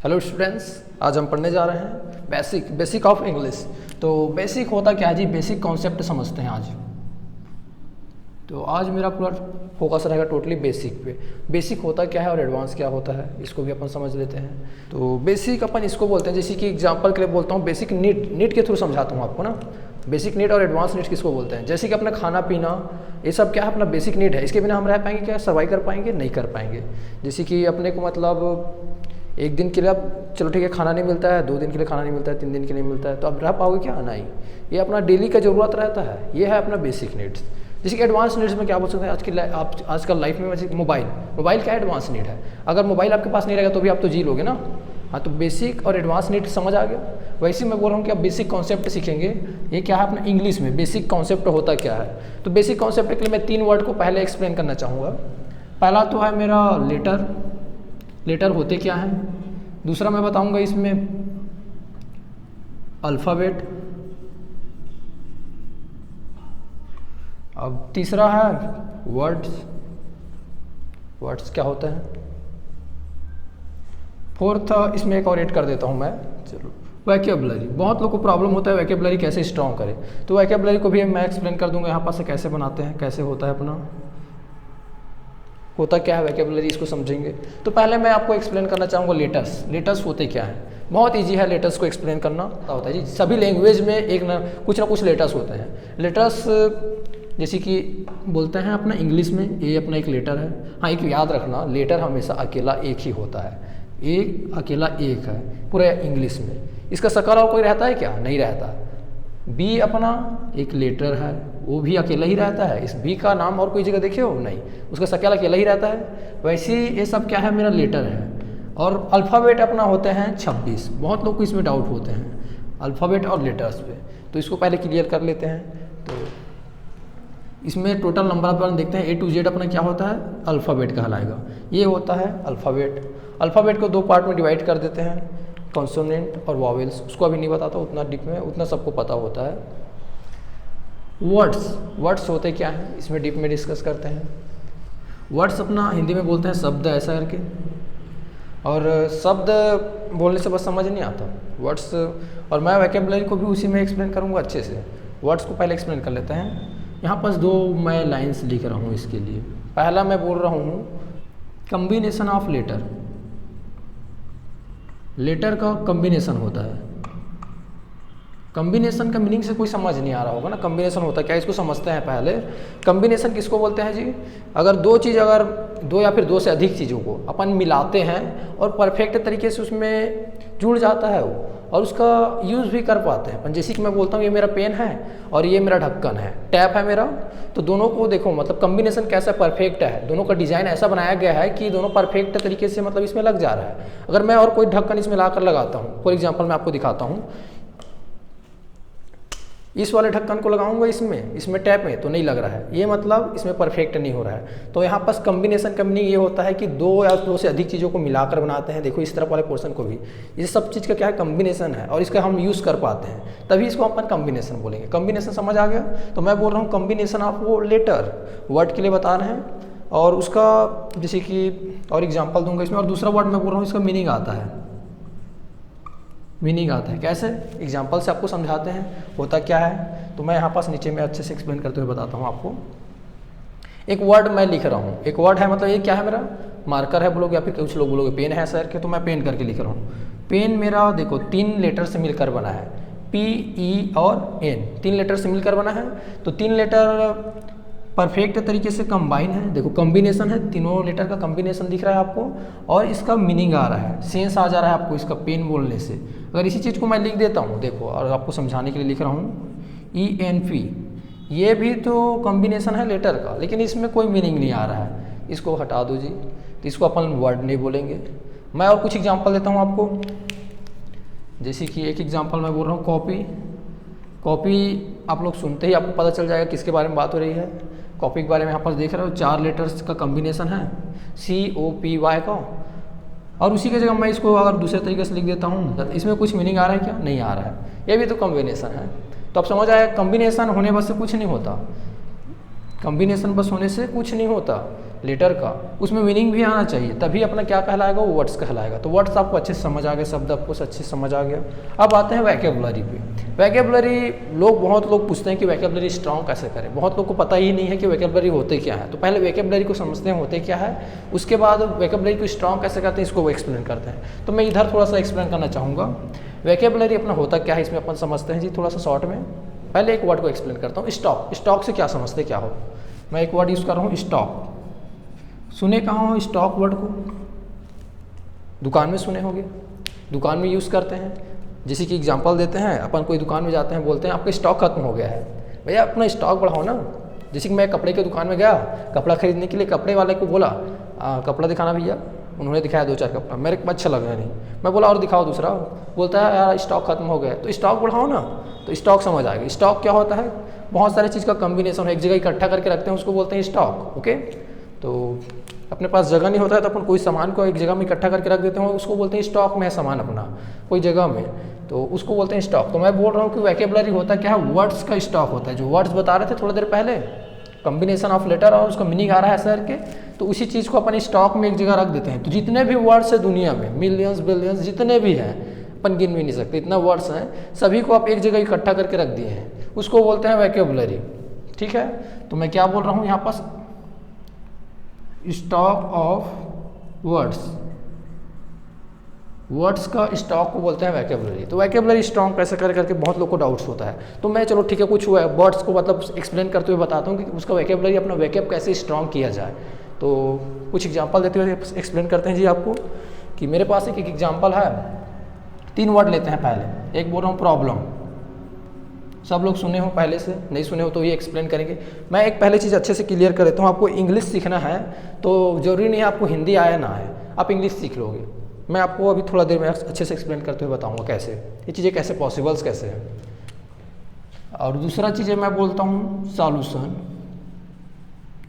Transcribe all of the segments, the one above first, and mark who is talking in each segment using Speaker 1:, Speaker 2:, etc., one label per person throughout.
Speaker 1: Hello students, आज हम पढ़ने जा रहे हैं बेसिक ऑफ इंग्लिश। तो बेसिक होता क्या है जी, बेसिक कॉन्सेप्ट समझते हैं आज। तो आज मेरा पूरा फोकस रहेगा टोटली बेसिक पे। बेसिक होता क्या है और एडवांस क्या होता है, इसको भी अपन समझ लेते हैं। तो बेसिक अपन इसको बोलते हैं, जैसे कि एग्जांपल के लिए बोलता हूँ, बेसिक नीड के थ्रू समझाता हूँ आपको ना। बेसिक नीड और एडवांस नीड किसको बोलते हैं? जैसे कि अपना खाना पीना, ये सब क्या है, अपना बेसिक नीड है। इसके बिना हम रह पाएंगे क्या, सर्वाइव कर पाएंगे? नहीं कर पाएंगे। जैसे कि अपने को मतलब एक दिन के लिए अब चलो ठीक है खाना नहीं मिलता है, 2 दिन के लिए खाना नहीं मिलता है, 3 दिन के लिए मिलता है, तो अब रह पाओगे क्या? नहीं। ये अपना डेली का ज़रूरत रहता है, ये है अपना बेसिक नीड्स। जैसे कि एडवांस नीड्स में क्या बोल सकते हैं, आजकल लाइफ में वैसे मोबाइल क्या एडवांस नीड है। अगर मोबाइल आपके पास नहीं रहेगा तो भी आप तो जी लोगे ना। हाँ, तो बेसिक और एडवांस नीड समझ आ गया। वैसे मैं बोल रहा हूँ कि आप बेसिक कॉन्सेप्ट सीखेंगे। ये क्या है अपना इंग्लिश में बेसिक कॉन्सेप्ट होता क्या है। तो बेसिक कॉन्सेप्ट के लिए मैं 3 वर्ड को पहले एक्सप्लेन करना चाहूँगा। पहला तो है मेरा लेटर होते क्या हैं। दूसरा मैं बताऊंगा इसमें अल्फ़ाबेट। अब तीसरा है वर्ड्स क्या होता है। फोर्थ इसमें एक और ऐड कर देता हूं मैं, चलो वोकैबुलरी। बहुत लोग को प्रॉब्लम होता है वोकैबुलरी कैसे स्ट्रॉन्ग करें, तो वोकैबुलरी को भी मैं एक्सप्लेन कर दूंगा यहाँ पर से कैसे बनाते हैं, कैसे होता है अपना होता क्या है वोकैबुलरी, इसको समझेंगे। तो पहले मैं आपको एक्सप्लेन करना चाहूँगा लेटर्स होते क्या हैं। बहुत इजी है लेटर्स को एक्सप्लेन करना। होता है जी, सभी लैंग्वेज में एक ना कुछ लेटर्स होते हैं। लेटर्स जैसे कि बोलते हैं अपना इंग्लिश में, ये अपना एक लेटर है। हाँ, एक याद रखना, लेटर हमेशा अकेला एक ही होता है, एक अकेला एक है पूरे इंग्लिश में। इसका शक्ल और कोई रहता है क्या? नहीं रहता। बी अपना एक लेटर है, वो भी अकेला ही रहता है। इस बी का नाम और कोई जगह देखे हो? नहीं, उसका शक्ल अकेला ही रहता है। वैसे ही ये सब क्या है, मेरा लेटर है। और अल्फ़ाबेट अपना होते हैं 26। बहुत लोग को इसमें डाउट होते हैं अल्फ़ाबेट और लेटर्स पे, तो इसको पहले क्लियर कर लेते हैं। तो इसमें टोटल नंबर अपन देखते हैं, A to Z अपना क्या होता है, अल्फ़ाबेट कहलाएगा। ये होता है अल्फ़ाबेट को 2 पार्ट में डिवाइड कर देते हैं, कॉन्सोनेंट और वॉवेल्स। उसको अभी नहीं बताता उतना डीप में, उतना सबको पता होता है। वर्ड्स होते क्या हैं, इसमें डीप में डिस्कस करते हैं। वर्ड्स अपना हिंदी में बोलते हैं शब्द, ऐसा करके। और शब्द बोलने से बस समझ नहीं आता वर्ड्स, और मैं वोकैबुलरी को भी उसी में एक्सप्लेन करूँगा अच्छे से। वर्ड्स को पहले एक्सप्लेन कर लेते हैं। यहाँ पास 2 मैं लाइन्स लिख रहा हूँ इसके लिए। पहला मैं बोल रहा हूँ कम्बिनेशन ऑफ लेटर का कम्बिनेशन होता है। कम्बिनेशन का मीनिंग से कोई समझ नहीं आ रहा होगा ना, कम्बिनेशन होता है क्या, इसको समझते हैं पहले। कम्बिनेशन किसको बोलते हैं जी? अगर 2 या फिर 2 से अधिक चीज़ों को अपन मिलाते हैं और परफेक्ट तरीके से उसमें जुड़ जाता है वो, और उसका यूज़ भी कर पाते हैं अपन। जैसे कि मैं बोलता हूँ ये मेरा पेन है और ये मेरा ढक्कन है, टैप है मेरा, तो दोनों को देखो मतलब कम्बिनेशन कैसा परफेक्ट है। दोनों का डिज़ाइन ऐसा बनाया गया है कि दोनों परफेक्ट तरीके से मतलब इसमें लग जा रहा है। अगर मैं और कोई ढक्कन इसमें ला कर लगाता हूँ, फॉर एग्जाम्पल मैं आपको दिखाता हूँ, इस वाले ढक्कन को लगाऊंगा इसमें टैप में, तो नहीं लग रहा है, ये मतलब इसमें परफेक्ट नहीं हो रहा है। तो यहाँ पास कम्बिनेशन का मीनिंग ये होता है कि 2 या 2 से अधिक चीज़ों को मिलाकर बनाते हैं। देखो इस तरफ वाले पोर्शन को भी, ये सब चीज़ का क्या है, कम्बिनेशन है, और इसका हम यूज़ कर पाते हैं, तभी इसको अपन कम्बिनेशन बोलेंगे। कम्बिनेशन समझ आ गया? तो मैं बोल रहा हूँ कम्बिनेशन ऑफ वो लेटर, वर्ड के लिए बता रहे हैं, और उसका जैसे कि और एग्जाम्पल दूंगा इसमें। और दूसरा वर्ड मैं बोल रहा हूँ इसका मीनिंग आता है कैसे, एग्जाम्पल से आपको समझाते हैं होता क्या है। तो मैं यहाँ पास नीचे में अच्छे से एक्सप्लेन करते हुए बताता हूँ आपको। एक वर्ड मैं लिख रहा हूँ, एक वर्ड है मतलब ये क्या है, मेरा मार्कर है बोलोगे, या फिर कुछ लोग बोलोगे पेन है सर के, तो मैं पेन करके लिख रहा हूँ। पेन मेरा देखो 3 लेटर से मिलकर बना है, PE और N, 3 लेटर से मिलकर बना है। तो 3 लेटर परफेक्ट तरीके से कंबाइन है, देखो कॉम्बिनेशन है, तीनों लेटर का कॉम्बिनेशन दिख रहा है आपको, और इसका मीनिंग आ रहा है, सेंस आ जा रहा है आपको इसका पेन बोलने से। अगर इसी चीज़ को मैं लिख देता हूँ, देखो, और आपको समझाने के लिए लिख रहा हूँ ENP, ये भी तो कॉम्बिनेशन है लेटर का, लेकिन इसमें कोई मीनिंग नहीं आ रहा है, इसको हटा दो जी। तो इसको अपन वर्ड नहीं बोलेंगे। मैं और कुछ एग्जाम्पल देता हूँ आपको। जैसे कि एक एग्जाम्पल मैं बोल रहा हूँ कॉपी, आप लोग सुनते ही आपको पता चल जाएगा किसके बारे में बात हो रही है। कॉपी के बारे में यहाँ पर देख रहे हो, 4 लेटर्स का कॉम्बिनेशन है, COPY का। और उसी की जगह मैं इसको अगर दूसरे तरीके से लिख देता हूँ, तो इसमें कुछ मीनिंग आ रहा है क्या? नहीं आ रहा है, ये भी तो कॉम्बिनेशन है। तो आप समझ आए, कॉम्बिनेशन होने बस से कुछ नहीं होता, कॉम्बिनेशन बस होने से कुछ नहीं होता, लेटर का, उसमें मीनिंग भी आना चाहिए, तभी अपना क्या कहलाएगा, वो वर्ड्स कहलाएगा। तो वर्ड्स आपको अच्छे से समझ आ गए, शब्द आपको अच्छे से समझ आ गया। अब आते हैं वैकेबुलरी पे। वैकेबुलरी बहुत लोग पूछते हैं कि वैकेबुलरी स्ट्रॉन्ग कैसे करें, बहुत लोग को पता ही नहीं है कि वैकेबुलरी होते क्या है। तो पहले वैकेबुलरी को समझते हैं होते क्या है, उसके बाद वैकेबुलरी को स्ट्रॉन्ग कैसे करते हैं इसको वो एक्सप्लेन करते हैं। तो मैं इधर थोड़ा सा एक्सप्लेन करना चाहूँगा वैकेबुलरी अपना होता क्या है, इसमें अपन समझते हैं जी थोड़ा सा शॉर्ट में। पहले एक वर्ड को एक्सप्लेन करता हूँ, स्टॉक। स्टॉक से क्या समझते क्या हो, मैं एक वर्ड यूज़ कर रहा हूँ स्टॉक। सुने कहाँ हो स्टॉक वर्ड को, दुकान में सुने होंगे, दुकान में यूज़ करते हैं। जैसे कि एग्जांपल देते हैं, अपन कोई दुकान में जाते हैं, बोलते हैं आपका स्टॉक खत्म हो गया है, भैया अपना स्टॉक बढ़ाओ ना। जैसे कि मैं कपड़े की दुकान में गया कपड़ा खरीदने के लिए, कपड़े वाले को बोला कपड़ा दिखाना भैया, उन्होंने दिखाया 2-4 कपड़ा, मेरे को अच्छा लगा नहीं, मैं बोला और दिखाओ दूसरा, बोलता है यार स्टॉक खत्म हो गया। तो स्टॉक बढ़ाओ ना, तो स्टॉक समझ आ गया। स्टॉक क्या होता है, बहुत सारी चीज़ का कम्बिनेशन एक जगह इकट्ठा करके रखते हैं, उसको बोलते हैं स्टॉक। ओके, तो अपने पास जगह नहीं होता है तो अपन कोई सामान को एक जगह में इकट्ठा करके रख देते हैं, उसको बोलते हैं स्टॉक में है सामान अपना कोई जगह में, तो उसको बोलते हैं स्टॉक। तो मैं बोल रहा हूँ कि वैकेबुलरी होता क्या है, वर्ड्स का स्टॉक होता है। जो वर्ड्स बता रहे थे थोड़ी देर पहले, कम्बिनेशन ऑफ लेटर और उसका मीनिंग आ रहा है सर के, तो उसी चीज़ को अपन स्टॉक में एक जगह रख देते हैं। तो जितने भी वर्ड्स है दुनिया में, मिलियंस बिलियंस जितने भी हैं, अपन गिन भी नहीं सकते इतना वर्ड्स हैं, सभी को आप एक जगह इकट्ठा करके रख दिए हैं, उसको बोलते हैं वैकेबुलरी। ठीक है, तो मैं क्या बोल रहा हूँ यहाँ पास, स्टॉक ऑफ वर्ड्स, वर्ड्स का स्टॉक को बोलते हैं वैकेबुलरी। तो वैकेबुलरी स्ट्रॉन्ग कैसे करके बहुत लोग को डाउट्स होता है। तो मैं चलो ठीक है कुछ वर्ड्स को मतलब एक्सप्लेन करते हुए बताता हूँ कि उसका वैकेबुलरी अपना वैकेब कैसे स्ट्रॉन्ग किया जाए। तो कुछ एग्जांपल देते हुए एक्सप्लेन करते हैं जी आपको, कि मेरे पास एक एग्जांपल है, 3 वर्ड लेते हैं। पहले एक बोल रहा हूँ प्रॉब्लम, सब लोग सुने हो, पहले से नहीं सुने हो तो ये एक्सप्लेन करेंगे। मैं एक पहले चीज़ अच्छे से क्लियर कर देता हूँ, आपको इंग्लिश सीखना है तो ज़रूरी नहीं है आपको हिंदी आया ना आए, आप इंग्लिश सीख लोगे। मैं आपको अभी थोड़ा देर में अच्छे से एक्सप्लेन करते हुए बताऊँगा कैसे ये चीज़ें कैसे पॉसिबल्स कैसे हैं। और दूसरा चीज़ मैं बोलता हूँ सॉल्यूशन,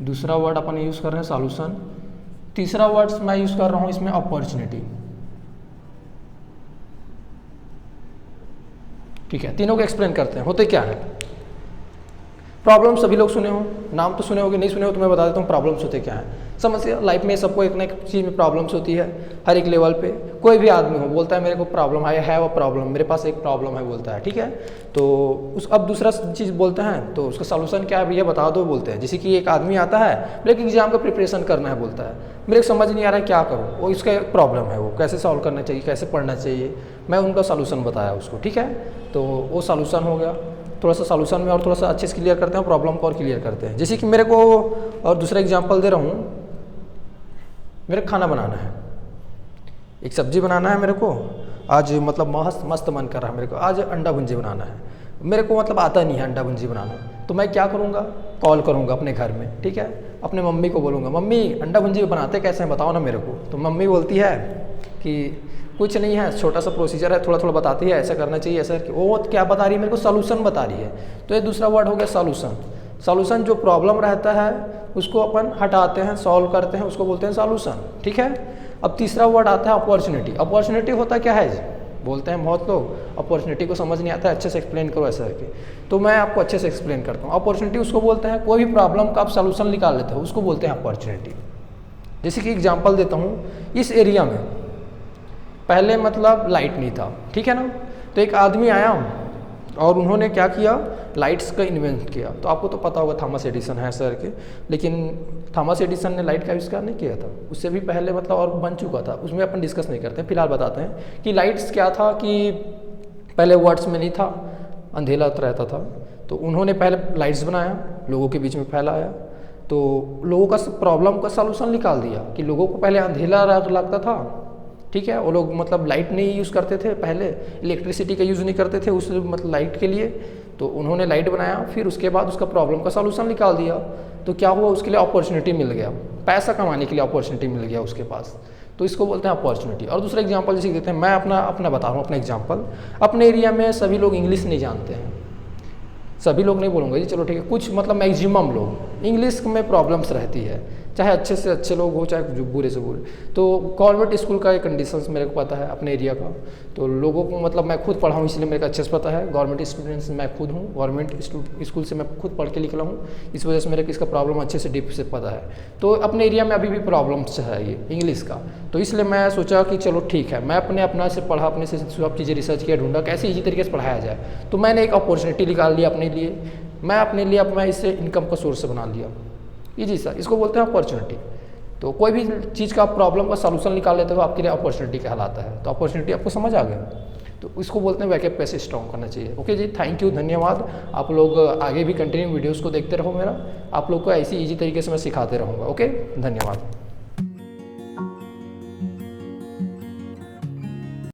Speaker 1: दूसरा वर्ड अपन यूज़ कर रहे हैं सॉल्यूशन। तीसरा वर्ड मैं यूज़ कर रहा हूँ इसमें अपॉर्चुनिटी। ठीक है, तीनों को एक्सप्लेन करते हैं होते क्या है। प्रॉब्लम सभी लोग सुने हो, नाम तो सुने होगे, नहीं सुने हो तो मैं बता देता हूँ प्रॉब्लम्स होते क्या हैं। समस्या लाइफ में सबको एक ना एक चीज़ में प्रॉब्लम्स होती है, हर एक लेवल पे। कोई भी आदमी हो बोलता है मेरे को प्रॉब्लम है वो प्रॉब्लम, मेरे पास एक प्रॉब्लम है बोलता है। ठीक है, तो अब दूसरा चीज़ बोलते हैं तो उसका सॉल्यूशन क्या है भैया बता दो बोलते हैं। जैसे कि एक आदमी आता है मेरे को एग्जाम का प्रिपरेशन करना है बोलता है, मेरे को समझ नहीं आ रहा है क्या करूँ, वो इसका एक प्रॉब्लम है, वो कैसे सॉल्व करना चाहिए, कैसे पढ़ना चाहिए, मैं उनका सॉल्यूशन बताया उसको। ठीक है, तो वो सॉल्यूशन हो गया। थोड़ा सा सॉल्यूशन में और थोड़ा सा अच्छे से क्लियर करते हैं, प्रॉब्लम को और क्लियर करते हैं। जैसे कि मेरे को और दूसरा एग्जांपल दे रहा हूँ, मेरे खाना बनाना है, एक सब्जी बनाना है मेरे को आज, मतलब मस्त मन कर रहा है मेरे को आज अंडा भुंजी बनाना है, मेरे को मतलब आता नहीं है अंडा भुंजी बनाना, तो मैं क्या करूँगा, कॉल करूँगा अपने घर में। ठीक है, अपने मम्मी को बोलूँगा मम्मी अंडा भुंजी बनाते कैसे हैं बताओ ना मेरे को। तो मम्मी बोलती है कि कुछ नहीं है, छोटा सा प्रोसीजर है, थोड़ा थोड़ा बताती है ऐसा करना चाहिए ऐसा। वो क्या बता रही है मेरे को, सॉल्यूशन बता रही है। तो ये दूसरा वर्ड हो गया सॉल्यूशन। सॉल्यूशन जो प्रॉब्लम रहता है उसको अपन हटाते हैं, सॉल्व करते हैं, उसको बोलते हैं सॉल्यूशन। ठीक है, अब तीसरा वर्ड आता है अपॉर्चुनिटी। अपॉर्चुनिटी होता क्या है जी, बोलते हैं बहुत लोग अपॉर्चुनिटी को समझ नहीं आता है, अच्छे से एक्सप्लेन करो ऐसा करके। तो मैं आपको अच्छे से एक्सप्लेन करता हूँ। अपॉर्चुनिटी उसको बोलते हैं कोई भी प्रॉब्लम का आप सॉल्यूशन निकाल लेते हो, उसको बोलते हैं अपॉर्चुनिटी। जैसे कि एग्जांपल देता हूँ, इस एरिया में पहले मतलब लाइट नहीं था, ठीक है ना, तो एक आदमी आया और उन्होंने क्या किया, लाइट्स का इन्वेंट किया। तो आपको तो पता होगा थॉमस एडिसन है सर के, लेकिन थॉमस एडिसन ने लाइट का आविष्कार नहीं किया था, उससे भी पहले मतलब और बन चुका था, उसमें अपन डिस्कस नहीं करते हैं। फिलहाल बताते हैं कि लाइट्स क्या था, कि पहले वर्ड्स में नहीं था, अंधेरा रहता था, तो उन्होंने पहले लाइट्स बनाया, लोगों के बीच में फैलाया, तो लोगों का प्रॉब्लम का सॉल्यूशन निकाल दिया कि लोगों को पहले अंधेरा लगता था। ठीक है, वो लोग मतलब लाइट नहीं यूज़ करते थे, पहले इलेक्ट्रिसिटी का यूज़ नहीं करते थे उस मतलब लाइट के लिए, तो उन्होंने लाइट बनाया, फिर उसके बाद उसका प्रॉब्लम का सॉल्यूशन निकाल दिया। तो क्या हुआ, उसके लिए अपॉर्चुनिटी मिल गया, पैसा कमाने के लिए अपॉर्चुनिटी मिल गया उसके पास, तो इसको बोलते हैं अपॉर्चुनिटी। और दूसरा एग्जांपल जैसे देते हैं, मैं अपना बता रहा हूँ अपना एग्जांपल। अपने एरिया में सभी लोग इंग्लिश नहीं जानते हैं, सभी लोग नहीं बोलूँगा जी, चलो ठीक है, कुछ मतलब मैक्सिमम लोग इंग्लिश में प्रॉब्लम्स रहती है, चाहे अच्छे से अच्छे लोग हो चाहे जो बुरे से बुरे। तो गवर्नमेंट स्कूल का एक कंडीशंस मेरे को पता है अपने एरिया का, तो लोगों को मतलब मैं खुद पढ़ा हूँ इसलिए मेरे को अच्छे से पता है। गवर्नमेंट स्टूडेंट्स मैं खुद हूँ, गवर्नमेंट स्कूल से मैं खुद पढ़ के निकला हूँ, इस वजह से मेरे को इसका प्रॉब्लम अच्छे से डीप से पता है। तो अपने एरिया में अभी भी प्रॉब्लम्स है ये इंग्लिश का, तो इसलिए मैं सोचा कि चलो ठीक है, मैं अपना से पढ़ा, अपने से सब चीज़ें रिसर्च किया, ढूंढा कैसे ईजी तरीके से पढ़ाया जाए। तो मैंने एक अपॉर्चुनिटी निकाल लिया अपने लिए, अब मैं इससे इनकम का सोर्स बना लिया। ईजी सा, इसको बोलते हैं अपॉर्चुनिटी। तो कोई भी चीज़ का प्रॉब्लम का सलूशन निकाल लेते हो आपके लिए अपॉर्चुनिटी कहलाता है। तो अपॉर्चुनिटी आपको समझ आ गया, तो इसको बोलते हैं बैकअप कैसे स्ट्रॉन्ग करना चाहिए। ओके जी, थैंक यू, धन्यवाद। आप लोग आगे भी कंटिन्यू वीडियोस को देखते रहो मेरा, आप लोग को ऐसी ईजी तरीके से मैं सिखाते रहूँगा। ओके, धन्यवाद।